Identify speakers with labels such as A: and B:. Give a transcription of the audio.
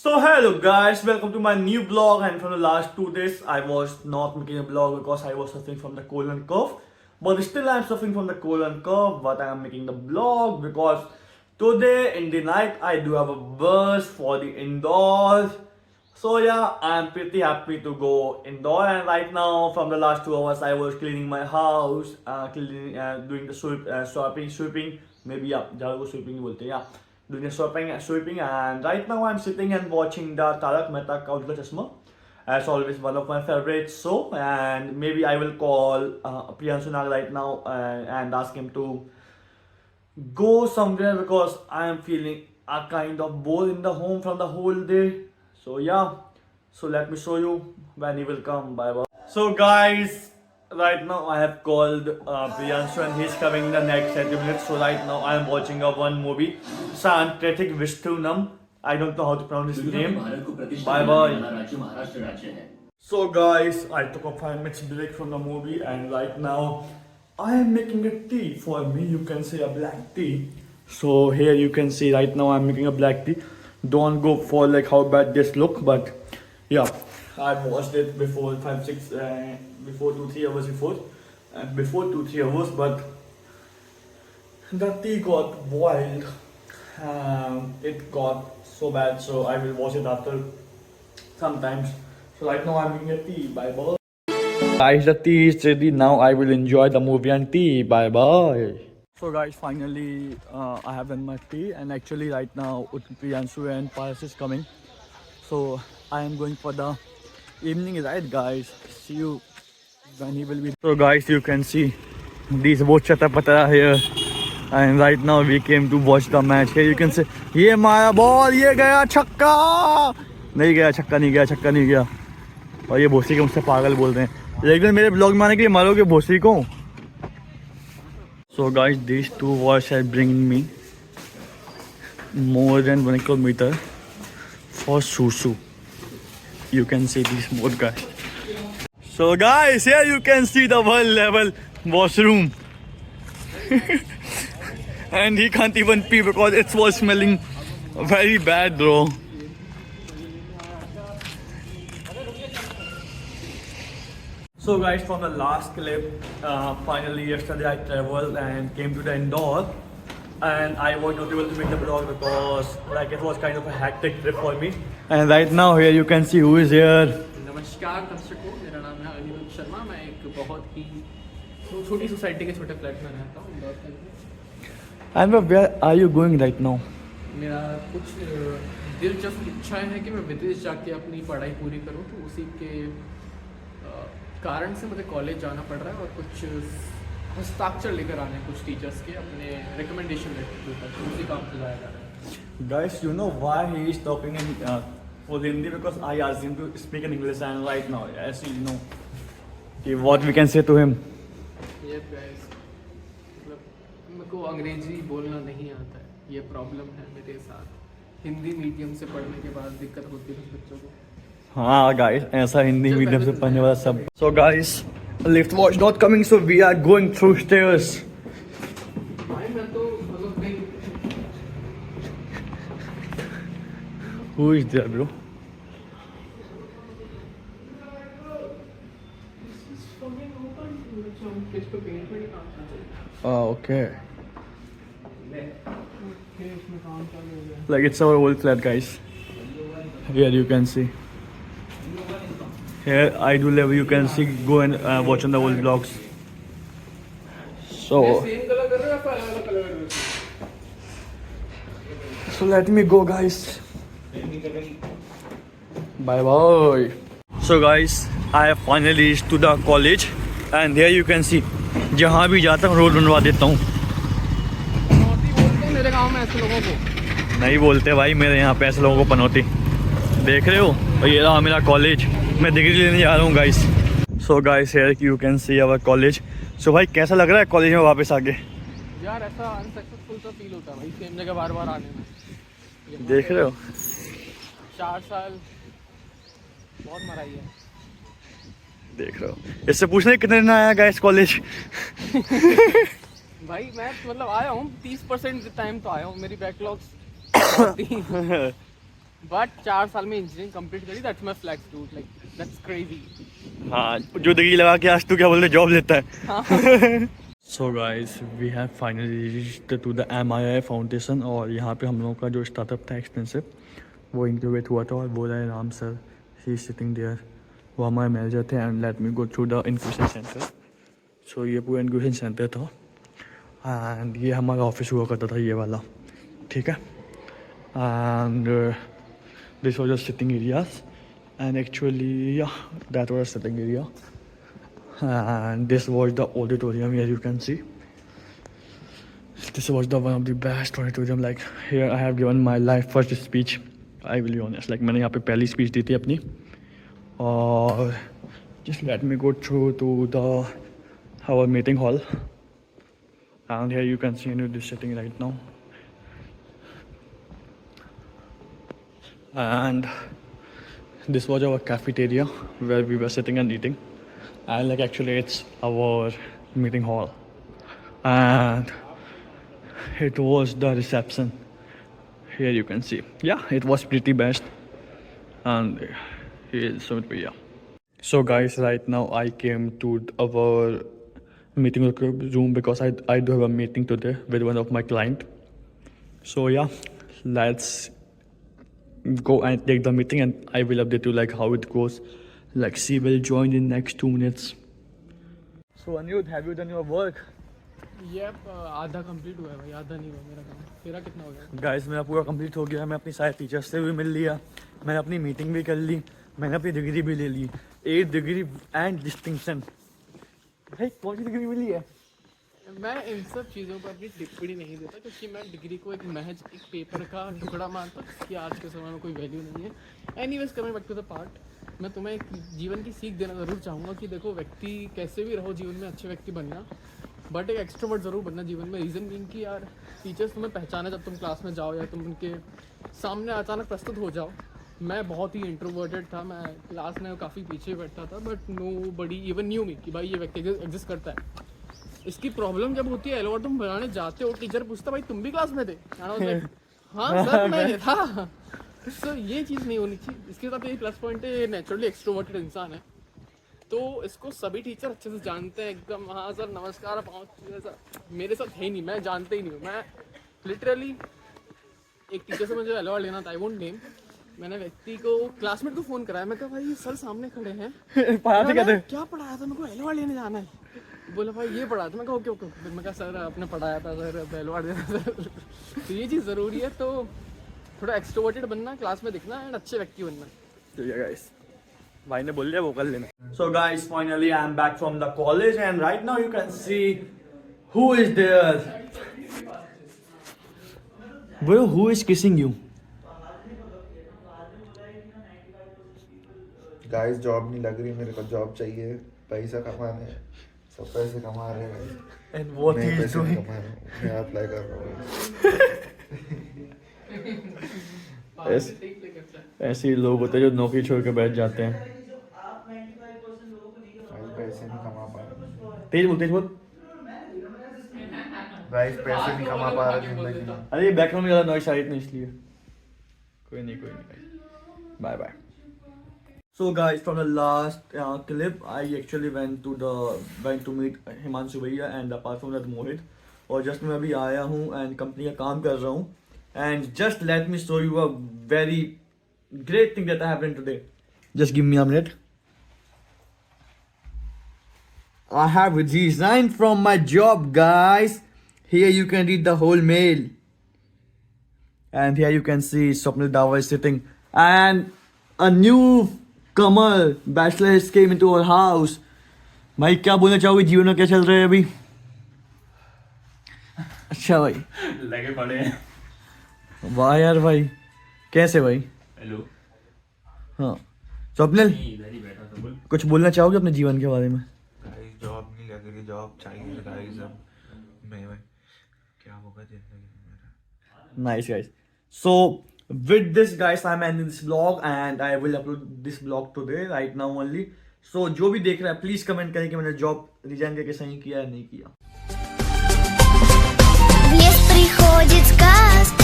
A: So hello guys, welcome to my new blog. And from the last 2 days I was not making a blog because I was suffering from the colon cough. But still I'm suffering from the colon cough, but I am making the blog because today in the night I do have a bus for the indoors. So yeah, I'm pretty happy to go indoor. And right now from the last 2 hours I was cleaning my house, cleaning, doing the sweeping. Maybe yeah, jharu ko sweeping bolte yeah. Doing the sweeping, and right now I'm sitting and watching the Tarak Mehta Ka Ulta Chashma. As always, one of my favorite show, and maybe I will call Priyanshu Nag right now and ask him to go somewhere because I am feeling a kind of bored in the home from the whole day. So yeah, so let me show you when he will come. Bye bye. So guys, right now I have called Priyanshu and he's coming in the next 30 minutes. So right now I am watching a one movie, Santratic Vishtunam. I don't know how to pronounce his name. Bye bye. So guys, I took a 5 minutes break from the movie and right now I am making a tea for me. You can say a black tea. So here you can see right now I'm making a black tea. Don't go for like how bad this look, but yeah, I watched it before 5-6 before 2-3 hours before 2-3 hours, but the tea got boiled. It got so bad, so I will watch it after sometimes. So right now I'm making a tea. Bye bye. Guys, the tea is ready. Now I will enjoy the movie and tea. Bye bye. So guys, finally I have done my tea, and actually right now Priyanshu and Paras is coming. So I am going for the evening ride, guys. See you when he will be. So guys, you can see these both Chatapatara here, and right now we came to watch the match. Here you can see, ये मारा ball, ये गया छक्का, नहीं गया छक्का, नहीं गया छक्का, नहीं गया. और ये भोसड़ी के मुझसे पागल बोलते हैं. लेकिन मेरे ब्लॉग में आने के लिए मारोगे भोसड़ी को. So guys, these two wars are bringing me more than 1 kilometer for Susu. You can see these both guys. So guys, here you can see the world level washroom. And he can't even pee because it was smelling very bad, bro. So guys, from the last clip, finally yesterday I traveled and came to the Indore, and I was not able to make the vlog because like it was kind of a hectic trip for me. And right now here you can see who is here.
B: नमस्कार दर्शकों, मेरा नाम है अनिरुद्ध शर्मा. मैं एक बहुत ही छोटी society के छोटे फ्लैट में रहता हूँ इंदौर के अंदर.
A: And where are you going right now?
B: मेरा कुछ दिलचस्प इच्छा है कि मैं विदेश जाके अपनी पढ़ाई पूरी करूँ, तो उसी के कारण से मुझे कॉलेज जाना पड़ रहा है और कुछ हस्ताक्षर लेकर आने हैं कुछ टीचर्स के अपने रिकमेंडेशन लेटर के ऊपर, तो उसी काम से जाया जा रहा है.
A: Guys, you know why he is talking in for Hindi? Because I asked him to speak in English, and right now, as you know, what we can say to him.
B: ये guys, मतलब मेरे को अंग्रेजी बोलना नहीं आता है, ये प्रॉब्लम है मेरे साथ. हिंदी मीडियम से पढ़ने के बाद दिक्कत होती है बच्चों को.
A: हाँ गाइस, ऐसा हिंदी मीडियम से पढ़ने वाला सब. So guys, lift was not coming, so we are going through stairs.
B: मैं तो मतलब नहीं.
A: Who is there, bro? Oh, okay. Like it's our old flat, guys. Here you can see. Here I do live. You can see. Go and watch on the old vlogs. So let me go, guys. Bye bye. So guys, I have finally reached to the college, and here you can see. जहाँ भी जाता हूँ road बनवा देता हूँ.
B: मेरे गांव में ऐसे लोगों को
A: नहीं बोलते भाई, मेरे यहाँ पे ऐसे लोगों को पनौती. देख रहे हो, और ये रहा मेरा कॉलेज. मैं डिग्री लेने जा रहा हूँ guys. So guys, here you can see our college. So भाई कैसा लग रहा है कॉलेज में वापस आके?
B: यार ऐसा अनसक्सेसफुल सा फील होता है भाई, सेम जगह बार बार आने में.
A: देख रहे हो,
B: 4 साल बहुत मराई है.
A: देख रहे हो. इससे पूछने कितने दिन आया गाइस कॉलेज?
B: भाई मैं मतलब आया हूँ 30% टाइम तो आया हूँ. मेरी बैकलॉग्स बट 4 साल में इंजीनियरिंग कंप्लीट करी, that's my flex dude, like that's crazy.
A: हाँ, जो डिग्री लगा के आज तू क्या बोलते जॉब लेता है। So guys we have finally reached to the MII foundation, और यहाँ पे हम लोगों का जो स्टार्टअप था एक्सपेंसिव वो इंक्यूबेट हुआ था, और बोला है Ram sir he sitting there, वो हमारे मैनेजर थे। And let me go through the incubation centre. So ये पूरा इन्क्यूबेशन सेंटर था, एंड ये हमारा ऑफिस हुआ करता था, ये वाला, ठीक है। And this was a sitting areas, and actually yeah, that was a sitting area, and this was the auditorium. Here you can see this was the one of the best auditorium. Like here I have given my life first speech, I will be honest, like मैंने यहाँ पे पहली speech दी थी अपनी। और just let me go through to the our meeting hall, and here you can see this sitting right now, and this was our cafeteria where we were sitting and eating, and like actually it's our meeting hall, and it was the reception. Here you can see, yeah, it was pretty best, and here is Sumit Bhaiya. So guys, right now I came to our meeting room because I do have a meeting today with one of my client. So yeah, let's go and take the meeting, and I will update you like how it goes. Like she will join in next 2 minutes. So Anirudh, have you done your work?
B: Yep, आधा complete हुआ है भाई, आधा नहीं हुआ मेरा काम। तेरा कितना हो गया?
A: Guys, मेरा पूरा कंप्लीट हो गया। मैं अपनी सारे टीचर्स से भी मिल लिया, मैंने अपनी मीटिंग भी कर ली, मैंने अपनी डिग्री भी ले ली, 8 डिग्री एंड डिस्टिंक्शन। भाई कौन सी डिग्री मिली है?
B: मैं इन सब चीज़ों पर अपनी टिप्पणी नहीं देता, क्योंकि मैं डिग्री को एक महज एक पेपर का टुकड़ा मानता हूँ कि आज के समय में कोई वैल्यू नहीं है। Anyways, coming back to the part, मैं तुम्हें एक जीवन की सीख देना ज़रूर चाहूँगा कि देखो, व्यक्ति कैसे भी रहो जीवन में, अच्छे व्यक्ति बनना, बट एक एक्सट्रोवर्ट ज़रूर बनना जीवन में। रीज़न बीइंग कि यार टीचर्स तुम्हें पहचाने जब तुम क्लास में जाओ या तुम उनके सामने अचानक प्रस्तुत हो जाओ। मैं बहुत ही इंट्रोवर्टेड था, मैं क्लास में काफ़ी पीछे बैठता था, but nobody even knew me कि भाई ये व्यक्ति एग्जिस्ट करता है। इसकी प्रॉब्लम जब होती है एल्गोरिथम बनाने जाते हो, टीचर पूछता भाई तुम भी क्लास में थे? हाँ सर मैं ये था। सर ये चीज़ नहीं होनी चाहिए। इसके साथ ये प्लस पॉइंट है, नेचुरली एक्सट्रोवर्टेड इंसान है, तो इसको सभी टीचर अच्छे से जानते हैं एकदम। हाँ सर नमस्कार, सर मेरे साथ है नहीं, मैं जानते ही नहीं हूँ। मैं लिटरली एक टीचर से मुझे एलओआर लेना था, आई वोंट नेम। मैंने व्यक्ति को, क्लासमेट को फ़ोन कराया, मैं कहा भाई सर सामने खड़े हैं, क्या पढ़ाया था, मेरे को एलओआर लेने जाना है। बोला भाई ये पढ़ा था। मैं कहा ओके ओके। फिर मैं कहा सर आपने पढ़ाया था सर, एलओआर देना सर। तो ये चीज़ ज़रूरी है, तो थोड़ा एक्सट्रोवर्टेड बनना, क्लास में दिखना एंड अच्छे व्यक्ति बनना।
A: तो ये गाइस भाई ने बोल दिया वो कर लेना। So guys, finally I am back from the college, and right now you can see who is there. Bro, who is kissing you?
C: Guys job नहीं लग रही मेरे को, जॉब चाहिए, पैसा कमाने, सब पैसे कमा रहे हैं।
A: And what
C: मैं
A: he is
C: पैसे
A: doing?
C: नहीं कमा रहा हूँ, मैं अप्लाई कर रहा हूँ।
A: ऐसे ही लोग होते हैं जो नौकरी छोड़ के बैठ जाते हैं।
C: पैसे नहीं कमा पा रहे,
A: तेज बोल, तेज बोल।
C: गाइस पैसे नहीं कमा पा रहे जिंदगी में।
A: अरे बैकग्राउंड में ज़्यादा नॉइस आ रही थी इसलिए। कोई नहीं bye bye. So guys, from the last clip, I actually went to meet Himanshu Bhaiya and apart from that Mohit. और just मैं अभी आया हूँ and कंपनी का काम कर रहा हूँ, and just let me show you a very great thing that I happened today. Just give me a minute. I have resigned from my job, guys. Here you can read the whole mail, and here you can see Swapnil Davar is sitting, and a new Kamal bachelor came into our house. भाई क्या बोलना चाहोगे, जीवन में क्या चल रहा है अभी? अच्छा भाई
D: लगे पड़े हैं।
A: वाह यार भाई, कैसे भाई?
D: हेलो।
A: हाँ स्वप्निल,
D: इधर ही बैठा था, बोल।
A: कुछ बोलना चाहोगे अपने जीवन के बारे में?
C: गाइस जॉब नहीं लग रही, जॉब चाहिए गाइस। अब मैं क्या होगा जिंदगी में मेरा?
A: Nice guys. So with this guys, I'm ending this vlog and I will upload this vlog today right now only. So जो भी देख रहा है प्लीज कमेंट करें कि मैंने जॉब रिजाइन करके सही किया या नहीं किया।
E: Приходит сказка.